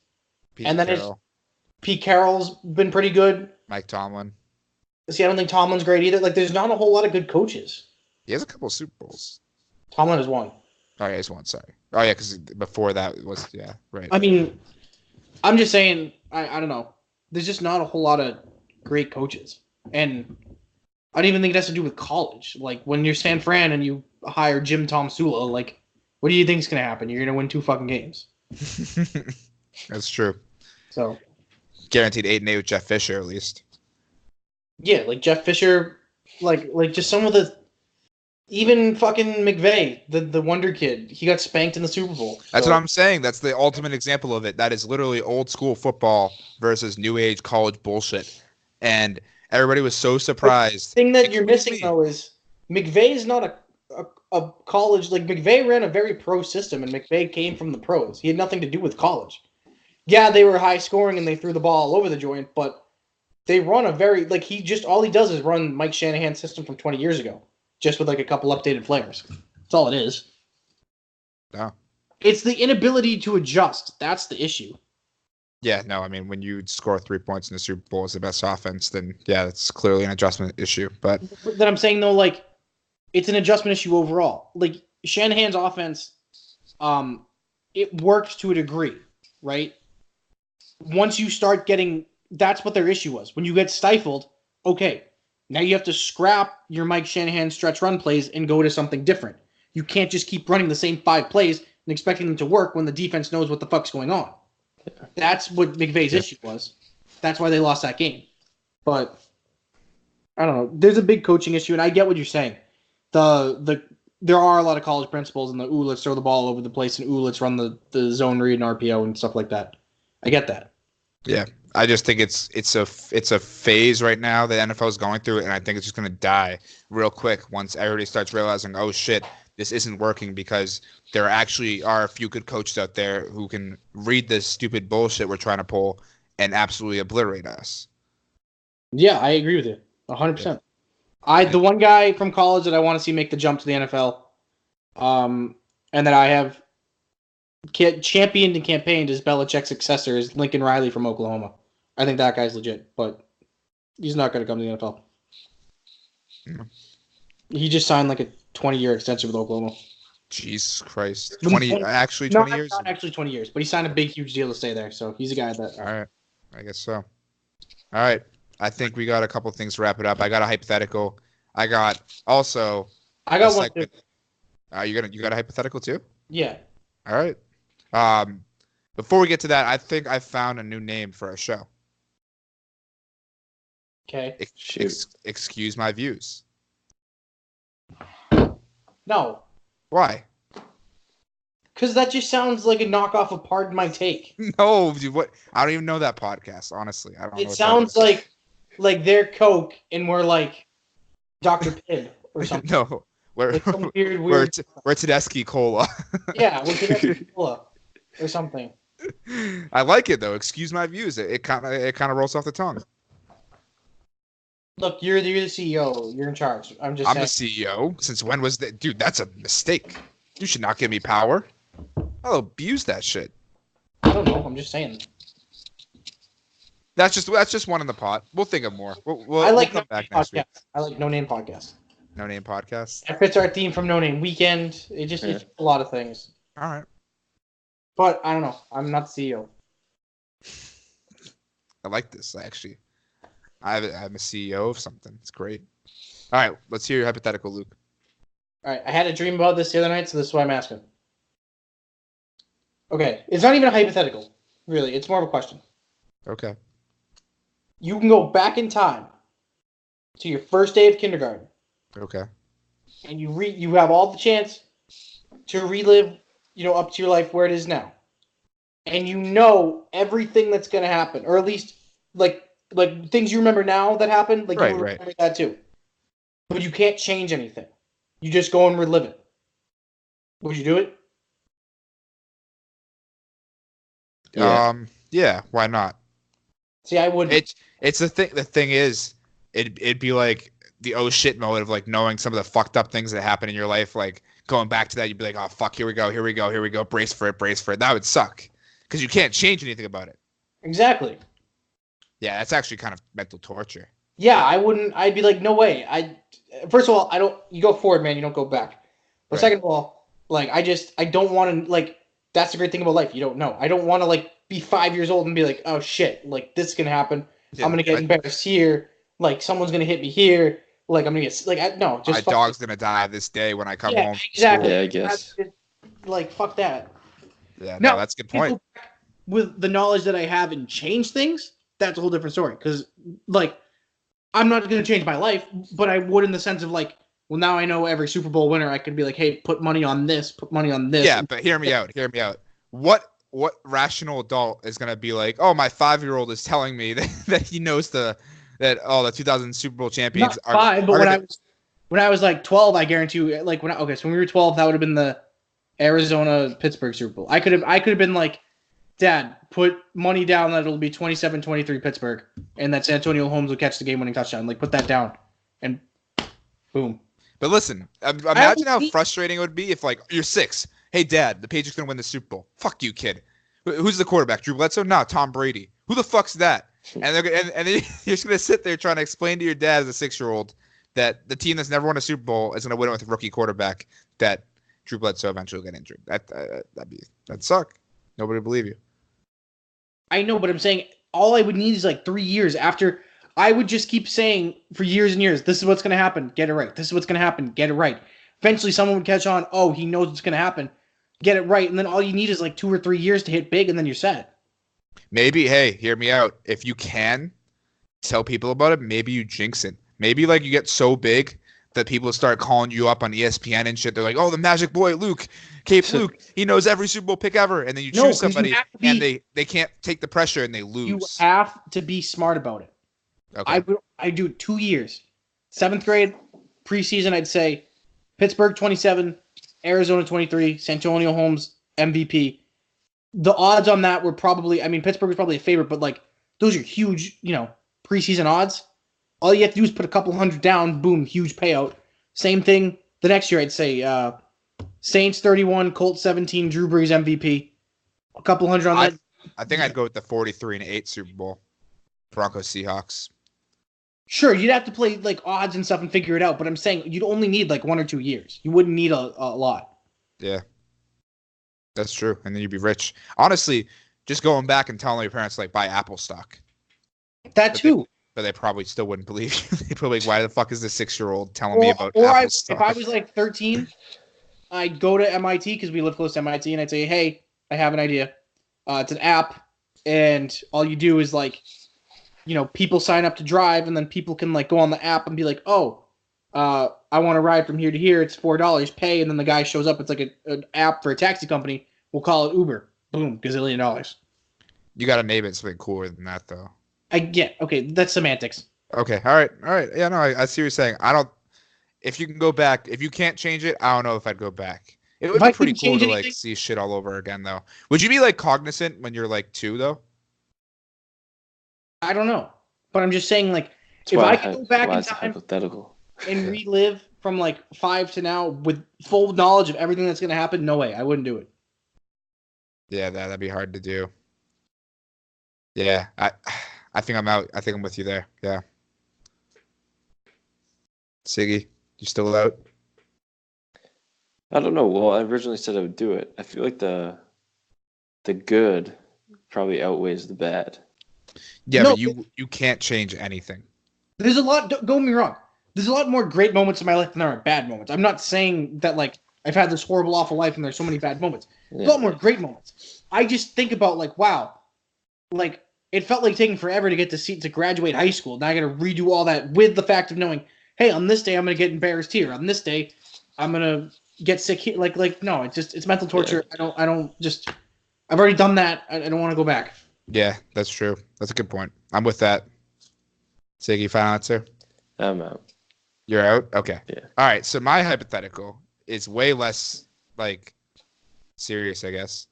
Pete Carroll's been pretty good. Mike Tomlin. See, I don't think Tomlin's great either. Like, there's not a whole lot of good coaches. He has a couple of Super Bowls. Tomlin has one. Oh, yeah, he's one. Sorry. Oh, yeah, because before that was, yeah, right. I mean, I'm just saying, I don't know. There's just not a whole lot of great coaches. And I don't even think it has to do with college. Like, when you're San Fran and you hire Jim Tom Sula, like, what do you think is going to happen? You're going to win 2 fucking games. That's true. So, guaranteed 8-8 with Jeff Fisher, at least. Yeah, like Jeff Fisher, like just some of the, even fucking McVay, the Wonder Kid, he got spanked in the Super Bowl. That's what I'm saying. That's the ultimate example of it. That is literally old school football versus new age college bullshit. And everybody was so surprised. The thing that you're missing, though, is McVay is not a college. Like, McVay ran a very pro system, and McVay came from the pros. He had nothing to do with college. Yeah, they were high scoring and they threw the ball all over the joint, but they run a very, like, all he does is run Mike Shanahan's system from 20 years ago, just with like a couple updated players. That's all it is. No. It's the inability to adjust. That's the issue. Yeah, no, I mean, when you score 3 points in the Super Bowl as the best offense, then yeah, that's clearly an adjustment issue. But that I'm saying, though, like, it's an adjustment issue overall. Like Shanahan's offense, it works to a degree, right? Once you start getting, that's what their issue was. When you get stifled, okay, now you have to scrap your Mike Shanahan stretch run plays and go to something different. You can't just keep running the same 5 plays and expecting them to work when the defense knows what the fuck's going on. That's what McVay's issue was. That's why they lost that game. But I don't know. There's a big coaching issue, and I get what you're saying. There are a lot of college principles, and let's throw the ball all over the place, and let's run the zone read and RPO and stuff like that. I get that. Yeah, I just think it's a phase right now that NFL is going through, and I think it's just going to die real quick once everybody starts realizing, oh shit, this isn't working, because there actually are a few good coaches out there who can read this stupid bullshit we're trying to pull and absolutely obliterate us. Yeah, I agree with you 100%. The one guy from college that I want to see make the jump to the NFL, and that I have championed and campaigned as Belichick's successor is Lincoln Riley from Oklahoma. I think that guy's legit, but he's not going to come to the NFL. Mm. He just signed like a 20-year extension with Oklahoma. Jesus Christ. 20 years? Not actually 20 years, but he signed a big, huge deal to stay there. So he's a guy that... All right. I guess so. All right. I think we got a couple things to wrap it up. I got a hypothetical. I got one too. You got a hypothetical too? Yeah. All right. Before we get to that, I think I found a new name for our show. Okay. Excuse my views. No. Why? Because that just sounds like a knockoff of Pardon My Take. No, dude, what? I don't even know that podcast, honestly. I don't know. It sounds like they're Coke and we're like Dr. Pibb or something. No. We're Tedeschi Cola. Yeah, we're Tedeschi Cola or something. I like it though. Excuse my views. It kind of rolls off the tongue. Look, you're the CEO. You're in charge. I'm the CEO. Since when was that? Dude, that's a mistake. You should not give me power. I'll abuse that shit. I don't know. I'm just saying. That's just one in the pot. We'll think of more. We'll come back next week. I like No Name Podcast. No Name Podcast. It fits our theme from No Name Weekend. It's a lot of things. All right. But I don't know. I'm not the CEO. I like this, actually. I'm a CEO of something. It's great. All right. Let's hear your hypothetical, Luke. All right. I had a dream about this the other night, so this is why I'm asking. Okay. It's not even a hypothetical, really. It's more of a question. Okay. You can go back in time to your first day of kindergarten. Okay. And you have all the chance to relive, up to your life where it is now. And you know everything that's going to happen, or at least like things you remember now that happened, you remember that too. But you can't change anything. You just go and relive it. Would you do it? Yeah, why not? See, I would. It's the thing. The thing is, it'd be like the oh shit mode of like knowing some of the fucked up things that happen in your life. Like going back to that, you'd be like, oh fuck, here we go. Brace for it. That would suck because you can't change anything about it. Exactly. Yeah, that's actually kind of mental torture. Yeah, I wouldn't. I'd be like, no way. First of all, I don't. You go forward, man. You don't go back. But second of all, I don't want to That's the great thing about life. You don't know. I don't want to be 5 years old and be like, oh shit, this can happen. Yeah, I'm gonna get embarrassed here. Someone's gonna hit me here. I'm gonna get no. Just my dog's gonna die this day when I come home. Exactly. Yeah, I guess. Fuck that. Yeah, no, that's a good point. With the knowledge that I have and change things, that's a whole different story. Because I'm not gonna change my life, but I would in the sense of well, now I know every Super Bowl winner. I could be like, hey, put money on this. Yeah, but hear me out. What rational adult is gonna be like, oh, my 5-year-old is telling me that he knows the 2000 Super Bowl champions Not five, but when I was 12, I guarantee you, so when we were 12, that would have been the Arizona Pittsburgh Super Bowl. I could have been like, Dad, put money down that it'll be 27-23 Pittsburgh, and that San Antonio Holmes will catch the game-winning touchdown. Put that down, and boom. But listen, imagine how frustrating it would be if you're 6. Hey, Dad, the Patriots gonna win the Super Bowl. Fuck you, kid. Who's the quarterback? Drew Bledsoe? No, Tom Brady. Who the fuck's that? And then you're just gonna sit there trying to explain to your dad as a 6-year-old that the team that's never won a Super Bowl is going to win it with a rookie quarterback that Drew Bledsoe eventually get injured. That'd suck. Nobody would believe you. I know, but I'm saying all I would need is like 3 years after. I would just keep saying for years and years, this is what's going to happen. Get it right. This is what's going to happen. Get it right. Eventually, someone would catch on. Oh, he knows what's going to happen. Get it right. And then all you need is like 2 or 3 years to hit big, and then you're set. Maybe, hey, hear me out. If you can tell people about it, maybe you jinx it. Maybe like you get so big that people start calling you up on ESPN and shit. They're like, oh, the magic boy, Luke, Cape Luke, he knows every Super Bowl pick ever. And then you choose somebody and they can't take the pressure and they lose. You have to be smart about it. Okay. I do 2 years. 7th grade, preseason, I'd say Pittsburgh 27, Arizona 23, Santonio Holmes MVP. The odds on that were probably, I mean, Pittsburgh was probably a favorite, but like those are huge, preseason odds. All you have to do is put a couple hundred down, boom, huge payout. Same thing the next year, I'd say Saints 31, Colts 17, Drew Brees MVP. A couple hundred on that. I think I'd go with the 43-8 Super Bowl. Broncos Seahawks. Sure, you'd have to play like odds and stuff and figure it out, but I'm saying you'd only need like 1 or 2 years. You wouldn't need a lot. Yeah. That's true. And then you'd be rich. Honestly, just going back and telling your parents like buy Apple stock. That too. But they probably still wouldn't believe you. They'd probably like, why the fuck is this 6-year-old telling me about Apple stock? If I was like 13, I'd go to MIT because we live close to MIT, and I'd say, hey, I have an idea. It's an app, and all you do is like, people sign up to drive, and then people can like go on the app and be like, oh, I want to ride from here to here. It's $4, pay, and then the guy shows up. It's like an app for a taxi company. We'll call it Uber. Boom, gazillion dollars. You got to name it something cooler than that, though. Okay, that's semantics. Okay, all right. Yeah, no, I see what you're saying. If you can go back, if you can't change it, I don't know if I'd go back. It would be pretty cool to like see shit all over again, though. Would you be like cognizant when you're like 2, though? I don't know, but I'm just saying, like, if I could go back in time and relive from like 5 to now with full knowledge of everything that's gonna happen, no way, I wouldn't do it. Yeah, that'd be hard to do. Yeah, I think I'm out. I think I'm with you there. Yeah. Siggy, you still out? I don't know. Well, I originally said I would do it. I feel like the good probably outweighs the bad. Yeah, but you can't change anything. There's a lot. Don't get me wrong. There's a lot more great moments in my life than there are bad moments. I'm not saying that like I've had this horrible, awful life and there's so many bad moments. There's a lot more great moments. I just think about like, wow, like it felt like taking forever to get to graduate high school. Now I got to redo all that with the fact of knowing, hey, on this day I'm gonna get embarrassed here. On this day I'm gonna get sick here. Like no, it's mental torture. Yeah. I've already done that. I don't want to go back. Yeah, that's true. That's a good point. I'm with that. Siggy, final answer? I'm out. You're out? Okay. Yeah. All right, so my hypothetical is way less, like, serious, I guess.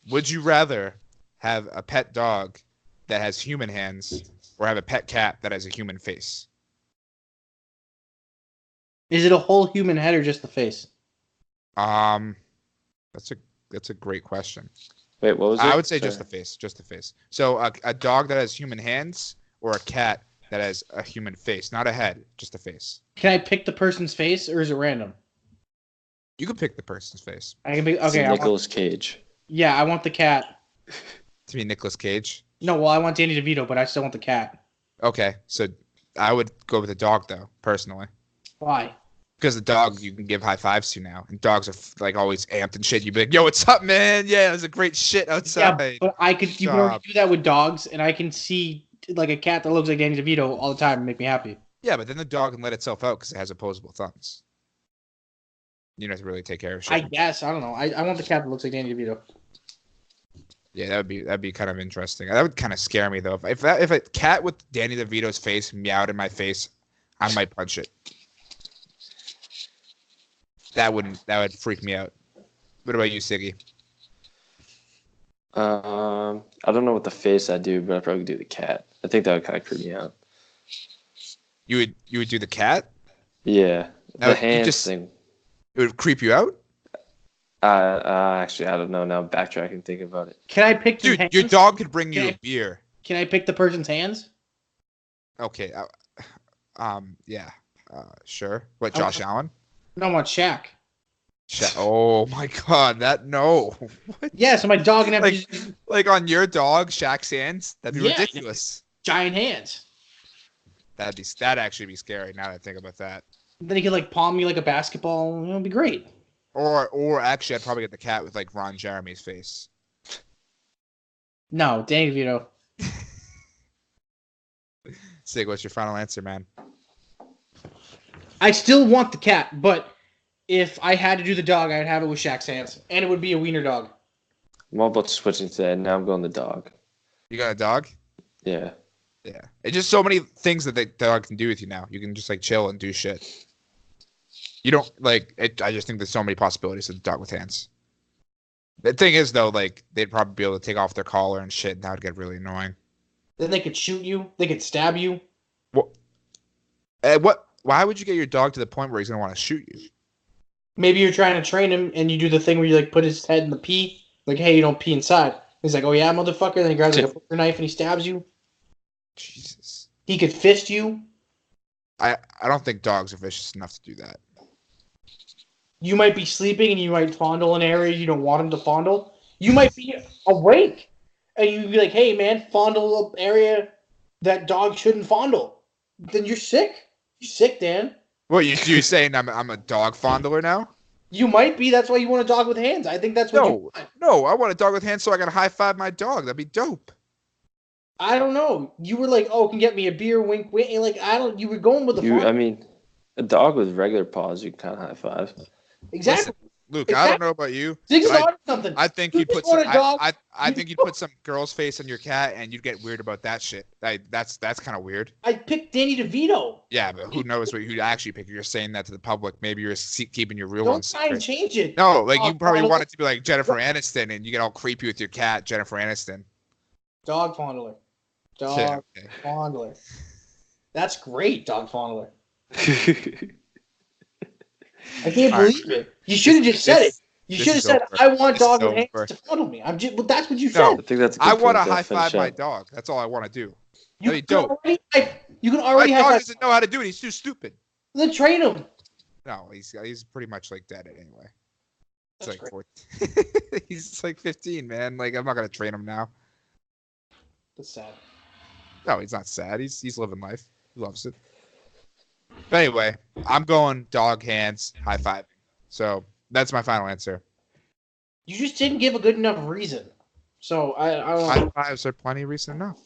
Would you rather have a pet dog that has human hands or have a pet cat that has a human face? Is it a whole human head or just the face? That's a great question. Wait, what was it? I would say just the face. Just the face. So a dog that has human hands or a cat that has a human face. Not a head, just a face. Can I pick the person's face or is it random? You can pick the person's face. I can pick. Okay, Nicolas Cage. Yeah, I want the cat. To be Nicolas Cage? No, well, I want Danny DeVito, but I still want the cat. Okay, so I would go with the dog, though, personally. Why? Because the dog you can give high fives to now, and dogs are like always amped and shit. You'd be like, "Yo, what's up, man? Yeah, it was a great shit outside." Yeah, but you can already do that with dogs, and I can see like a cat that looks like Danny DeVito all the time and make me happy. Yeah, but then the dog can let itself out because it has opposable thumbs. You don't have to really take care of shit. I guess I don't know. I want the cat that looks like Danny DeVito. Yeah, that'd be kind of interesting. That would kind of scare me though. If a cat with Danny DeVito's face meowed in my face, I might punch it. That would freak me out. What about you, Siggy? I don't know what the face I'd do, but I'd probably do the cat. I think that would kind of creep me out. You would do the cat? Yeah, the hands thing. It would creep you out? Actually, I don't know. Now I'm backtracking, thinking about it. Can I pick the hands? Your dog could bring you a beer. Can I pick the person's hands? Okay. Yeah. Sure. What? Josh Allen? No, I want Shaq. Oh my God! No. What? Yeah, so my dog can have Like, like on your dog, Shaq's hands? That'd be ridiculous. Giant hands. That'd actually be scary. Now that I think about that. Then he could like palm me like a basketball. It would be great. Or actually, I'd probably get the cat with like Ron Jeremy's face. No, dang Vito. Sig, what's your final answer, man? I still want the cat, but if I had to do the dog, I'd have it with Shaq's hands, and it would be a wiener dog. I'm all about switching today, and now I'm going the dog. You got a dog? Yeah. Yeah. It's just so many things that the dog can do with you now. You can just like chill and do shit. You don't like it. I just think there's so many possibilities with the dog with hands. The thing is, though, like they'd probably be able to take off their collar and shit, and that would get really annoying. Then they could shoot you. They could stab you. What? Why would you get your dog to the point where he's gonna want to shoot you? Maybe you're trying to train him, and you do the thing where you like put his head in the pee. Like, hey, you don't pee inside. He's like, oh yeah, motherfucker. Then he grabs like a poker knife and he stabs you. Jesus. He could fist you. I don't think dogs are vicious enough to do that. You might be sleeping and you might fondle an area you don't want him to fondle. You might be awake and you'd be like, hey man, fondle an area that dog shouldn't fondle. Then you're sick. You're sick, Dan. What you saying? I'm a dog fondler now? You might be. That's why you want a dog with hands. I think that's what you want. No, I want a dog with hands so I can high five my dog. That'd be dope. I don't know. You were like, oh, can get me a beer, wink, wink. And like, you were going with the I mean, a dog with regular paws, you can kind of high five. Exactly. Listen, Luke, I don't know about you. Something. I think you'd put some. I think you'd put some girl's face on your cat, and you'd get weird about that shit. That's kind of weird. I picked Danny DeVito. Yeah, but who knows who'd actually pick? You're saying that to the public. Maybe you're keeping your real Don't one try and secret. change it. No, like you probably want it to be like Jennifer Aniston, and you get all creepy with your cat, Jennifer Aniston. Dog fondler. Dog fondler. That's great, dog fondler. I can't believe it. You should have just said it. You should have said, "I want dog with hands to fondle me." Well, that's what you said. I think that's. I want to high five my dog. That's all I want to do. You can already my dog doesn't know how to do it. He's too stupid. Then train him. No, he's pretty much like dead anyway. It's That's like 14. He's like 15, man. Like I'm not gonna train him now. That's sad. No, he's not sad. He's living life. He loves it. But anyway, I'm going dog hands, high fiving. So that's my final answer. You just didn't give a good enough reason. So I don't know. High fives are plenty of reason enough.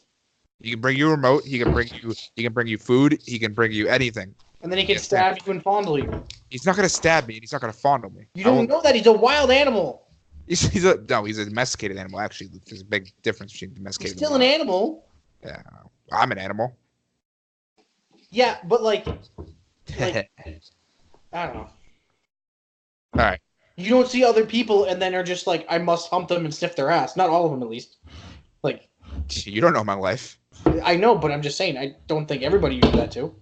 He can bring you a remote. He can bring you food. He can bring you anything. And then he can stab you and fondle you. He's not gonna stab me, and he's not gonna fondle me. You don't know that he's a wild animal. He's a domesticated animal. Actually, there's a big difference between domesticated. He's still an animal. Yeah, I'm an animal. Yeah, but like I don't know. All right. You don't see other people and then are just like, I must hump them and sniff their ass. Not all of them, at least. Like, you don't know my life. I know, but I'm just saying, I don't think everybody you do that to.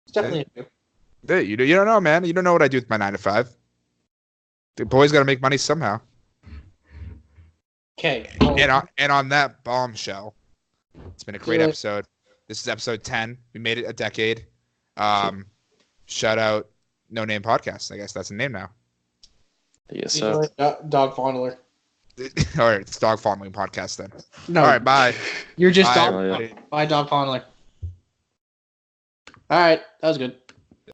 It's definitely a few. You don't know, man. You don't know what I do with my 9 to 5. The boys got to make money somehow. Okay. And on that bombshell, it's been a great episode. This is episode 10. We made it a decade. Shout out No Name Podcast. I guess that's a name now. Yes, so. Dog fondler. All right, it's Dog Fondling Podcast then. No. All right, bye. You're just bye, Bye, Dog Fondler. All right, that was good.